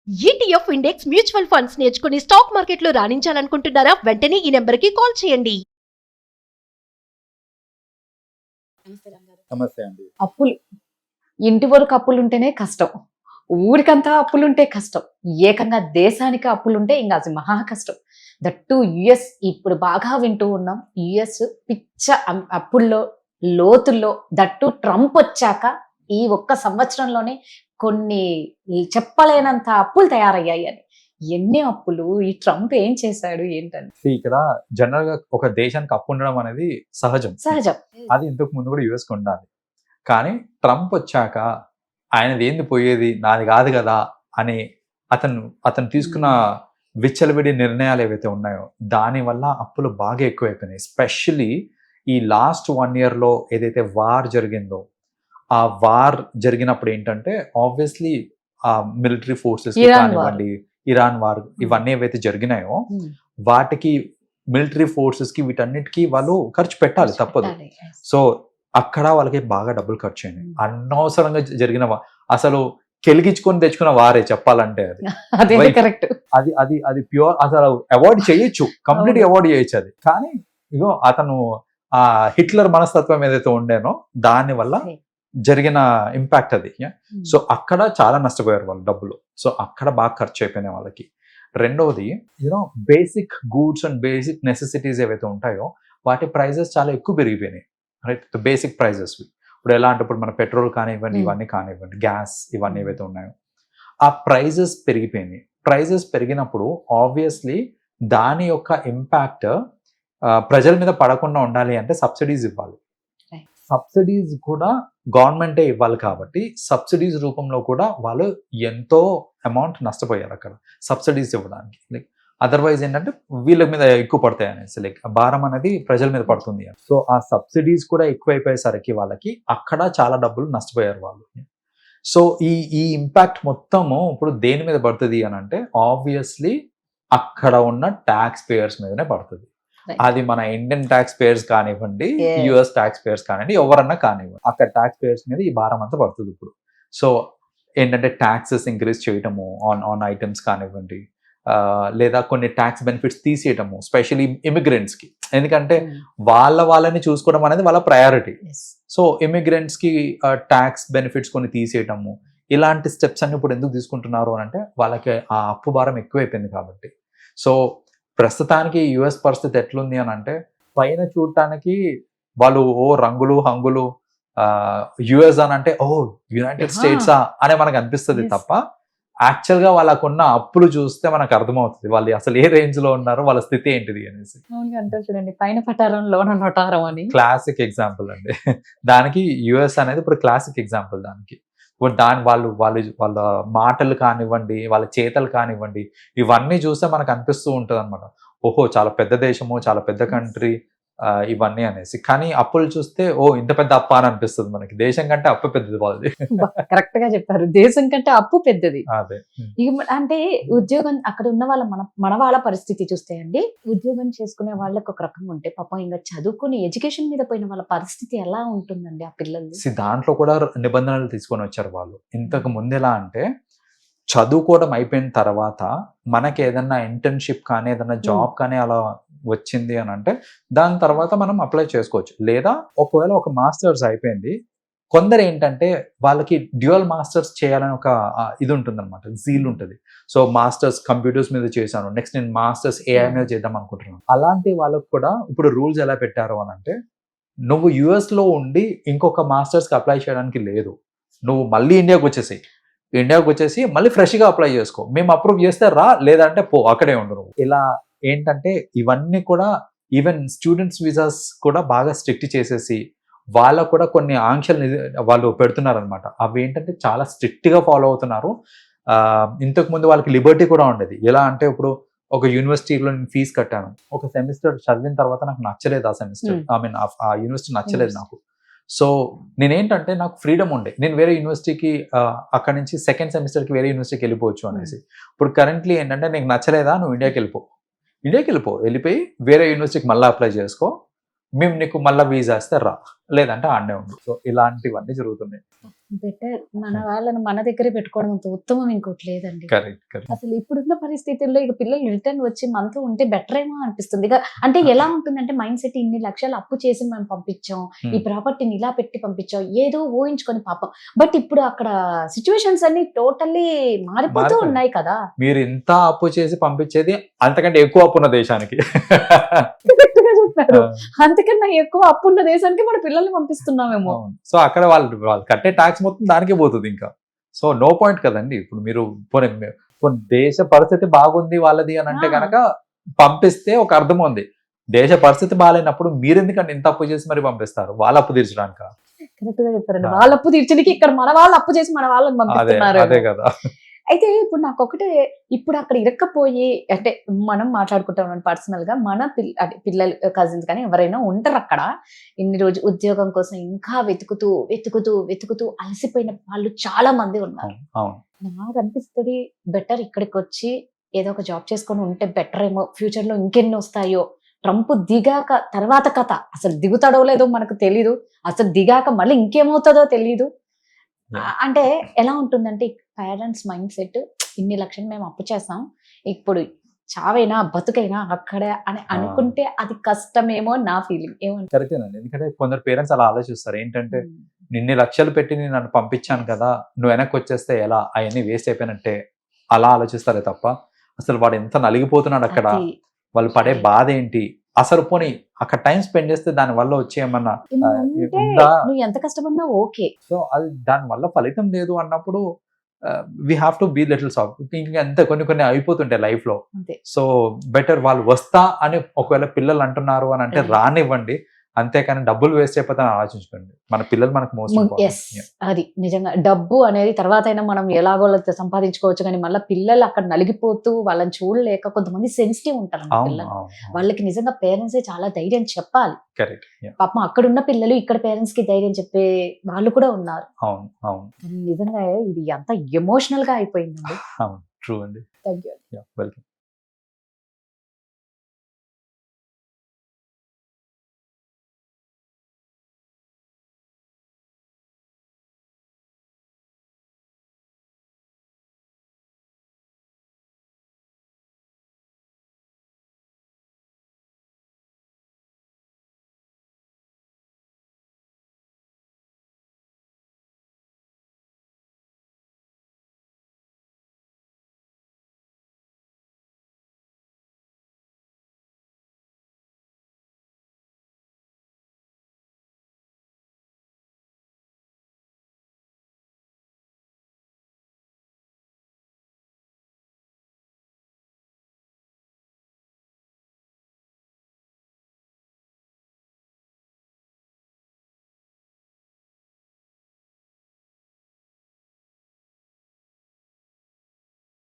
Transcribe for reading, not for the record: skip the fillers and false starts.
ETF index mutual funds నేర్చుకుని stock మార్కెట్లో రాణించాలనుకుంటున్నారా? వెంటనే ఈ నెంబర్కి కాల్ చేయండి. సమస్య అండి. అప్పులు ఇంటి వరకు అప్పులుంటేనే కష్టం. ఊరికంతా అప్పులుంటే కష్టం. ఏకంగా దేశానికి అప్పులుంటే ఇంక అది మహా కష్టం. దట్ టు యుఎస్ ఇప్పుడు బాగా వింటూ ఉన్నాం. యుఎస్ పిచ్చ అప్పుల్లో లోతుల్లో దట్టు ట్రంప్ వచ్చాక ఈ ఒక్క సంవత్సరంలోనే కొన్ని చెప్పలేనంత అప్పులు తయారయ్యాయి అని. ఎన్ని అప్పులు ఈ ట్రంప్ ఏం చేశాడు ఏంటని ఇక్కడ జనరల్ గా ఒక దేశానికి అప్పు ఉండడం అనేది సహజం. అది ఇంతకు ముందు కూడా యుఎస్ కు ఉండాలి. కానీ ట్రంప్ వచ్చాక ఆయనది ఏంది పోయేది, నాది కాదు కదా అని అతను తీసుకున్న విచ్చలవిడి నిర్ణయాలు ఏవైతే ఉన్నాయో దాని వల్ల అప్పులు బాగా ఎక్కువైపోయినాయి. ఎస్పెషల్లీ ఈ లాస్ట్ 1 year లో ఏదైతే వార్ జరిగిందో, ఆ వార్ జరిగినప్పుడు ఏంటంటే ఆబ్వియస్లీ ఆ మిలిటరీ ఫోర్సెస్ కానివ్వండి, ఇరాన్ వార్ ఇవన్నీ ఏవైతే జరిగినాయో వాటికి మిలిటరీ ఫోర్సెస్ కి వీటన్నిటికీ వాళ్ళు ఖర్చు పెట్టాలి, తప్పదు. సో అక్కడ వాళ్ళకి బాగా డబ్బులు ఖర్చు అయినాయి. అనవసరంగా జరిగిన అసలు కెలిగించుకొని తెచ్చుకున్న వారే చెప్పాలంటే అది కరెక్ట్. అది ప్యూర్. అసలు అవాయిడ్ చేయొచ్చు, కంప్లీట్ అవాయిడ్ చేయొచ్చు అది. కానీ ఇగో అతను ఆ హిట్లర్ మనస్తత్వం ఏదైతే ఉండేనో దాని వల్ల జరిగిన ఇంపాక్ట్ అది. సో అక్కడ చాలా నష్టపోయారు వాళ్ళు డబ్బులు. సో అక్కడ బాగా ఖర్చు అయిపోయినాయి వాళ్ళకి. రెండవది basic goods and basic necessities ఏవైతే ఉంటాయో వాటి ప్రైజెస్ చాలా ఎక్కువ పెరిగిపోయినాయి. Right, basic prices. ఇప్పుడు ఎలా అంటే ఇప్పుడు మన పెట్రోల్ కానివ్వండి, ఇవన్నీ కానివ్వండి, గ్యాస్ ఇవన్నీ ఏవైతే ఉన్నాయో ఆ ప్రైజెస్ పెరిగిపోయినాయి. ప్రైజెస్ పెరిగినప్పుడు ఆబ్వియస్లీ దాని యొక్క ఇంపాక్ట్ ప్రజల మీద పడకుండా ఉండాలి అంటే సబ్సిడీస్ ఇవ్వాలి. సబ్సిడీస్ కూడా గవర్నమెంటే ఇవ్వాలి కాబట్టి సబ్సిడీస్ రూపంలో కూడా వాళ్ళు ఎంతో అమౌంట్ నష్టపోయారు అక్కడ సబ్సిడీస్ ఇవ్వడానికి. లైక్ అదర్వైజ్ ఏంటంటే వీళ్ళ మీద ఎక్కువ పడతాయి అనేసి, లైక్ భారం అనేది ప్రజల మీద పడుతుంది. సో ఆ సబ్సిడీస్ కూడా ఎక్కువైపోయేసరికి వాళ్ళకి అక్కడ చాలా డబ్బులు నష్టపోయారు వాళ్ళు. సో ఈ ఇంపాక్ట్ మొత్తము ఇప్పుడు దేని మీద పడుతుంది అని అంటే ఆబ్వియస్లీ అక్కడ ఉన్న ట్యాక్స్ పేయర్స్ మీదనే పడుతుంది. అది మన ఇండియన్ ట్యాక్స్ పేయర్స్ కానివ్వండి, యుఎస్ ట్యాక్స్ పేయర్స్ కానివ్వండి, ఎవరన్నా కానివ్వండి, అక్కడ ట్యాక్స్ పేయర్స్ మీద ఈ భారం అంతా పడుతుంది ఇప్పుడు. సో ఏంటంటే ట్యాక్సెస్ ఇంక్రీజ్ చేయటము ఆన్ ఐటమ్స్ కానివ్వండి, లేదా కొన్ని ట్యాక్స్ బెనిఫిట్స్ తీసేయటము, స్పెషల్లీ ఇమిగ్రెంట్స్ కి. ఎందుకంటే వాళ్ళని చూసుకోవడం అనేది వాళ్ళ ప్రయారిటీ. సో ఇమిగ్రెంట్స్ కి ట్యాక్స్ బెనిఫిట్స్ కొన్ని తీసేయటము, ఇలాంటి స్టెప్స్ అన్ని ఇప్పుడు ఎందుకు తీసుకుంటున్నారు అని అంటే వాళ్ళకి ఆ అప్పు భారం ఎక్కువైపోయింది కాబట్టి. సో ప్రస్తుతానికి యుఎస్ పరిస్థితి ఎట్లుంది అని అంటే పైన చూడటానికి వాళ్ళు రంగులు హంగులు యుఎస్ అని అంటే యునైటెడ్ స్టేట్సా అనే మనకు అనిపిస్తుంది తప్ప యాక్చువల్ గా వాళ్ళకున్న అప్పులు చూస్తే మనకు అర్థమవుతుంది వాళ్ళు అసలు ఏ రేంజ్ లో ఉన్నారు, వాళ్ళ స్థితి ఏంటిది అనేసి. చూడండి, పైన పటారం లోన నొటారం అని క్లాసిక్ ఎగ్జాంపుల్ అండి. దానికి యుఎస్ అనేది ఇప్పుడు క్లాసిక్ ఎగ్జాంపుల్. దానికి వాళ్ళ మాటలు కానివ్వండి, వాళ్ళ చేతలు కానివ్వండి, ఇవన్నీ చూస్తే మనకు అనిపిస్తూ ఉంటుంది అనమాట. ఓహో చాలా పెద్ద దేశము, చాలా పెద్ద కంట్రీ ఇవన్నీ అనేసి. కానీ అప్పులు చూస్తే ఇంత పెద్ద అప్ప అని అనిపిస్తుంది మనకి. దేశం కంటే అప్పు పెద్దది వాళ్ళది. కరెక్ట్ గా చెప్పారు, దేశం కంటే అప్పు పెద్దది. అదే అంటే ఉద్యోగం అక్కడ ఉన్న వాళ్ళ మన వాళ్ళ పరిస్థితి చూస్తే అండి, ఉద్యోగం చేసుకునే వాళ్ళకి ఒక రకం ఉంటే పాపం ఇంకా చదువుకుని ఎడ్యుకేషన్ మీద పోయిన వాళ్ళ పరిస్థితి ఎలా ఉంటుందండి ఆ పిల్లలు? దాంట్లో కూడా నిబంధనలు తీసుకొని వచ్చారు వాళ్ళు. ఇంతకు ముందు ఎలా అంటే చదువుకోవడం అయిపోయిన తర్వాత మనకి ఏదన్నా ఇంటర్న్షిప్ కానీ ఏదన్నా జాబ్ కానీ అలా వచ్చింది అని అంటే దాని తర్వాత మనం అప్లై చేసుకోవచ్చు. లేదా ఒకవేళ ఒక మాస్టర్స్ అయిపోయింది, కొందరు ఏంటంటే వాళ్ళకి డ్యూయల్ మాస్టర్స్ చేయాలని ఒక ఇది ఉంటుంది అనమాట, జీల్ ఉంటుంది. సో మాస్టర్స్ కంప్యూటర్స్ మీద చేశాను, నెక్స్ట్ నేను మాస్టర్స్ ఏఐ మీద చేద్దాం అనుకుంటున్నాను. అలాంటి వాళ్ళకు కూడా ఇప్పుడు రూల్స్ ఎలా పెట్టారు అని అంటే నువ్వు యుఎస్ లో ఉండి ఇంకొక మాస్టర్స్కి అప్లై చేయడానికి లేదు, నువ్వు మళ్ళీ ఇండియాకి వచ్చేసి మళ్ళీ ఫ్రెష్గా అప్లై చేసుకో, మేము అప్రూవ్ చేస్తే రా, లేదంటే పో, అక్కడే ఉండు నువ్వు. ఇలా ఏంటంటే ఇవన్నీ కూడా ఈవెన్ స్టూడెంట్స్ వీసాస్ కూడా బాగా స్ట్రిక్ట్ చేసేసి వాళ్ళకు కూడా కొన్ని ఆంక్షలు వాళ్ళు పెడుతున్నారు అనమాట. అవి ఏంటంటే చాలా స్ట్రిక్ట్గా ఫాలో అవుతున్నారు. ఇంతకు ముందు వాళ్ళకి లిబర్టీ కూడా ఉండేది. ఎలా అంటే ఇప్పుడు ఒక యూనివర్సిటీలో నేను ఫీజు కట్టాను, ఒక సెమిస్టర్ చదివిన తర్వాత నాకు నచ్చలేదు ఆ సెమిస్టర్, ఆ యూనివర్సిటీ నచ్చలేదు నాకు. సో నేనేంటంటే నాకు ఫ్రీడమ్ ఉండే, నేను వేరే యూనివర్సిటీకి అక్కడ నుంచి సెకండ్ సెమిస్టర్కి వేరే యూనివర్సిటీకి వెళ్ళిపోవచ్చు అనేసి. ఇప్పుడు కరెంట్లీ ఏంటంటే నీకు నచ్చలేదా, నువ్వు ఇండియాకి వెళ్ళిపోయి వేరే యూనివర్సిటీకి మళ్ళీ అప్లై చేసుకో, మేము నీకు మళ్ళీ వీసా ఇస్తే రా, లేదంటే ఆడనే ఉండు. సో ఇలాంటివన్నీ జరుగుతున్నాయి. బెటర్ మన వాళ్ళని మన దగ్గరే పెట్టుకోవడం అంత ఉత్తమం ఇంకోటి లేదండి. Correct correct. అసలు ఇప్పుడున్న పరిస్థితుల్లో ఇక పిల్లలు రిటర్న్ వచ్చి మనతో ఉంటే బెటర్ ఏమో అనిపిస్తుంది. ఇక అంటే ఎలా ఉంటుందంటే మైండ్ సెట్, ఇన్ని లక్షలు అప్పు చేసి మనం పంపించాం, ఈ ప్రాపర్టీని ఇలా పెట్టి పంపించాం, ఏదో ఊహించుకొని పాపం. బట్ ఇప్పుడు అక్కడ సిచ్యువేషన్స్ అన్ని టోటల్లీ మారిపోతూ మారిపోయాయి. ఉన్నాయి కదా. మీరు ఇంత అప్పు చేసి పంపించేది అంతకంటే ఎక్కువ అప్పు ఉన్న దేశానికి. కరెక్ట్ గా చెప్పారు. అంతకన్నా ఎక్కువ అప్పున్న దేశానికి మన పిల్లల్ని పంపిస్తున్నామేమో. సో అక్కడ వాళ్ళు కట్టే ట్యాక్స్ మొత్తం దానికే పోతుంది ఇంకా. సో నో పాయింట్ కదండి. ఇప్పుడు మీరు కొన్ని దేశ పరిస్థితి బాగుంది వాళ్ళది అని అంటే కనుక పంపిస్తే ఒక అర్థం ఉంది. దేశ పరిస్థితి బాగాలేనప్పుడు మీరు ఎందుకంటే ఇంత అప్పు చేసి మరి పంపిస్తారు? వాళ్ళ అప్పు తీర్చడానిక? కరెక్ట్ గా చెప్పారండి. వాళ్ళ అప్పు తీర్చడానికి ఇక్కడ మన వాళ్ళు అప్పు చేసి మన వాళ్ళని అదే పంపిస్తున్నారు. అదే కదా. అయితే ఇప్పుడు నాకు ఒకటే, ఇప్పుడు అక్కడ ఇరక్కపోయి అంటే మనం మాట్లాడుకుంటాం పర్సనల్ గా, మన పిల్లలు కజిన్స్ కానీ ఎవరైనా ఉంటారు అక్కడ ఇన్ని రోజు ఉద్యోగం కోసం ఇంకా వెతుకుతూ వెతుకుతూ వెతుకుతూ అలసిపోయిన వాళ్ళు చాలా మంది ఉన్నారు. అవును నాకు అనిపిస్తుంది బెటర్ ఇక్కడికి వచ్చి ఏదో ఒక జాబ్ చేసుకొని ఉంటే బెటర్ ఏమో. ఫ్యూచర్ లో ఇంకెన్ని వస్తాయో. ట్రంప్ దిగాక తర్వాత కథ, అసలు దిగుతాడో లేదో మనకు తెలీదు, అసలు దిగాక మళ్ళీ ఇంకేమవుతుందో తెలీదు. అంటే ఎలా ఉంటుందంటే పేరెంట్స్ మైండ్ సెట్, ఇన్ని లక్షలు మేము అప్పు చేస్తాం, ఇప్పుడు చావైనా బతుకైనా అక్కడే అని అనుకుంటే అది కష్టమేమో నా ఫీలింగ్. ఏమంటారు? కరెక్టేనండి. ఎందుకంటే కొందరు పేరెంట్స్ అలా ఆలోచిస్తారు. ఏంటంటే నిన్ని లక్షలు పెట్టి నేను నన్ను పంపించాను కదా, నువ్వు వెనక్కి వచ్చేస్తే ఎలా, అవన్నీ వేస్ట్ అయిపోయినట్టే అలా ఆలోచిస్తారే తప్ప అసలు వాడు ఎంత నలిగిపోతున్నాడు అక్కడ, అది వాళ్ళు పడే బాధ ఏంటి, అసలు పోనీ అక్కడ టైం స్పెండ్ చేస్తే దాని వల్ల వచ్చే ఏమన్నా ఉంటే ఉందా? నువ్వు ఎంత కష్టపడినా ఓకే. సో అది దాని వల్ల ఫలితం లేదు అన్నప్పుడు we have to be little soft. ఇంకా అంతే కొన్ని అయిపోతుంటాయి లైఫ్ లో. అంతే. సో బెటర్ వాళ్ళు వస్తా అని ఒకవేళ పిల్లలు అంటున్నారు అని అంటే రానివ్వండి, అంతేకాని డబ్బులు వేస్ట్ అయిపోతాయని ఆలోచించుకోండి. మన పిల్లలు మనకు మోస్ట్ ఎస్, అది నిజంగా. డబ్బు అనేది తర్వాత అయినా మనం ఎలాగో సంపాదించుకోవచ్చు, కానీ మళ్ళీ పిల్లలు అక్కడ నలిగిపోతూ వాళ్ళని చూడలేక కొంతమంది సెన్సిటివ్ ఉంటారు పిల్లలు. వాళ్ళకి నిజంగా పేరెంట్సే చాలా ధైర్యం చెప్పాలి. కరెక్ట్. పాపం అక్కడ ఉన్న పిల్లలు ఇక్కడ పేరెంట్స్ కి ధైర్యం చెప్పే వాళ్ళు కూడా ఉన్నారు. అవును అవును నిజంగా ఇది అంత ఎమోషనల్ గా అయిపోయిందండి. అవును ట్రూ అండి. Thank you. వెల్కమ్.